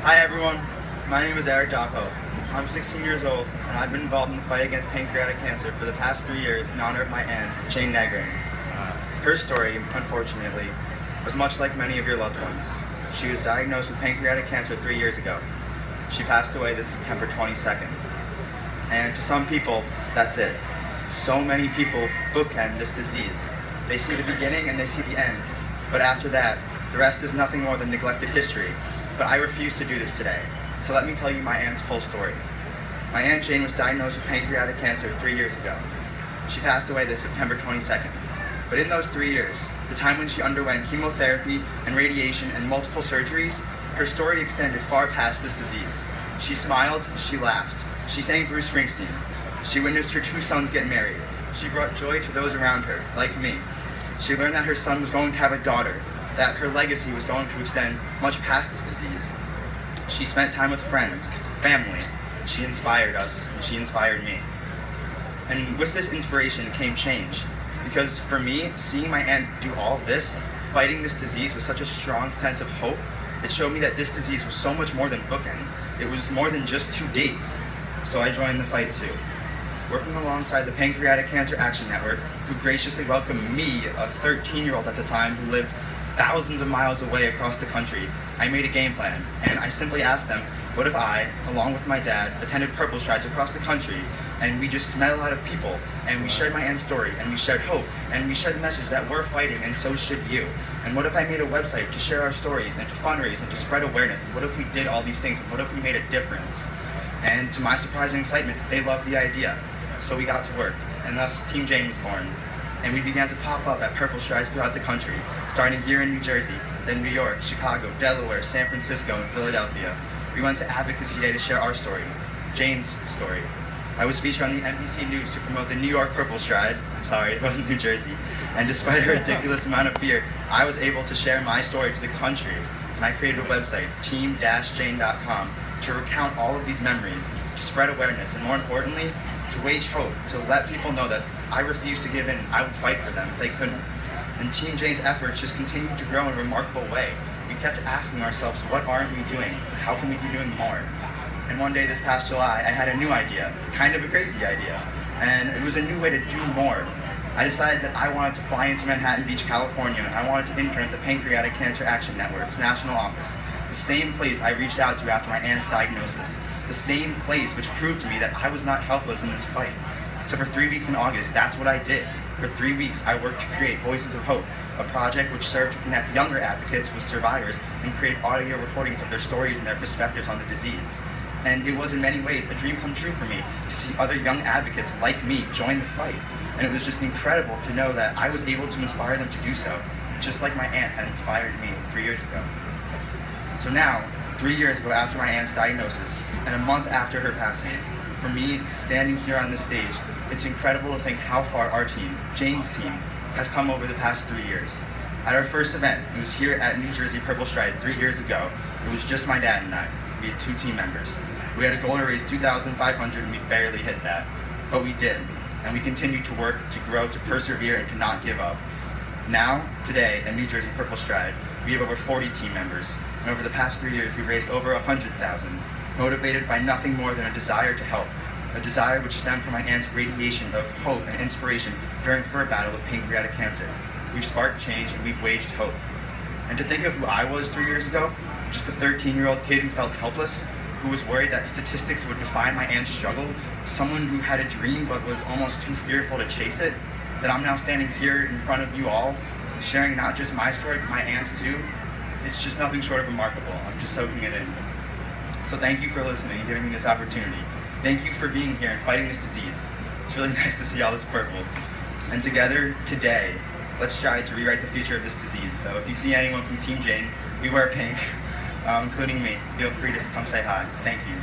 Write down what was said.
Hi everyone, my name is Eric Doppo. I'm 16 years old and I've been involved in the fight against pancreatic cancer for the past 3 years in honor of my aunt, Jane Negrin. Her story, unfortunately, was much like many of your loved ones. She was diagnosed with pancreatic cancer 3 years ago. She passed away this September 22nd. And to some people, that's it. So many people bookend this disease. They see the beginning and they see the end. But after that, the rest is nothing more than neglected history. But I refuse to do this today. So let me tell you my aunt's full story. My Aunt Jane was diagnosed with pancreatic cancer 3 years ago. She passed away this September 22nd. But in those 3 years, the time when she underwent chemotherapy and radiation and multiple surgeries, her story extended far past this disease. She smiled, she laughed. She sang Bruce Springsteen. She witnessed her 2 sons get married. She brought joy to those around her, like me. She learned that her son was going to have a daughter, that her legacy was going to extend much past this disease. She spent time with friends, family. She inspired us, and she inspired me. And with this inspiration came change. Because for me, seeing my aunt do all this, fighting this disease with such a strong sense of hope, it showed me that this disease was so much more than bookends. It was more than just 2 dates. So I joined the fight too. Working alongside the Pancreatic Cancer Action Network, who graciously welcomed me, a 13-year-old at the time who lived thousands of miles away across the country, I made a game plan, and I simply asked them, what if I, along with my dad, attended PurpleStrides across the country, and we just met a lot of people, and we shared my aunt's story, and we shared hope, and we shared the message that we're fighting, and so should you. And what if I made a website to share our stories, and to fundraise, and to spread awareness, and what if we did all these things, and what if we made a difference? And to my surprising excitement, they loved the idea. So we got to work, and thus Team Jane was born. And we began to pop up at PurpleStrides throughout the country, starting here in New Jersey, then New York, Chicago, Delaware, San Francisco, and Philadelphia. We went to Advocacy Day to share our story, Jane's story. I was featured on the NBC News to promote the New York PurpleStride. Sorry, it wasn't New Jersey. And despite a ridiculous amount of fear, I was able to share my story to the country. And I created a website, team-jane.com, to recount all of these memories, to spread awareness, and more importantly, to wage hope, to let people know that I refuse to give in. I would fight for them if they couldn't. And Team Jane's efforts just continued to grow in a remarkable way. We kept asking ourselves, what aren't we doing? How can we be doing more? And one day this past July, I had a new idea, kind of a crazy idea, and it was a new way to do more. I decided that I wanted to fly into Manhattan Beach, California, and I wanted to intern at the Pancreatic Cancer Action Network's national office, the same place I reached out to after my aunt's diagnosis, the same place which proved to me that I was not helpless in this fight. So for 3 weeks in August, that's what I did. For 3 weeks, I worked to create Voices of Hope, a project which served to connect younger advocates with survivors and create audio recordings of their stories and their perspectives on the disease. And it was in many ways a dream come true for me to see other young advocates like me join the fight. And it was just incredible to know that I was able to inspire them to do so, just like my aunt had inspired me 3 years ago. So now, 3 years ago after my aunt's diagnosis, and a month after her passing, for me, standing here on this stage, it's incredible to think how far our team, Jane's team, has come over the past 3 years. At our first event, it was here at New Jersey PurpleStride 3 years ago. It was just my dad and I. We had 2 team members. We had a goal to raise $2,500 and we barely hit that. But we did. And we continued to work, to grow, to persevere, and to not give up. Now, today, at New Jersey PurpleStride, we have over 40 team members. And over the past 3 years, we've raised over $100,000, motivated by nothing more than a desire to help. A desire which stemmed from my aunt's radiation of hope and inspiration during her battle with pancreatic cancer. We've sparked change and we've waged hope. And to think of who I was 3 years ago, just a 13-year-old kid who felt helpless, who was worried that statistics would define my aunt's struggle, someone who had a dream but was almost too fearful to chase it, that I'm now standing here in front of you all, sharing not just my story but my aunt's too. It's just nothing short of remarkable. I'm just soaking it in. So thank you for listening and giving me this opportunity. Thank you for being here and fighting this disease. It's really nice to see all this purple. And together, today, let's strive to rewrite the future of this disease. So if you see anyone from Team Jane, we wear pink, including me. Feel free to come say hi. Thank you.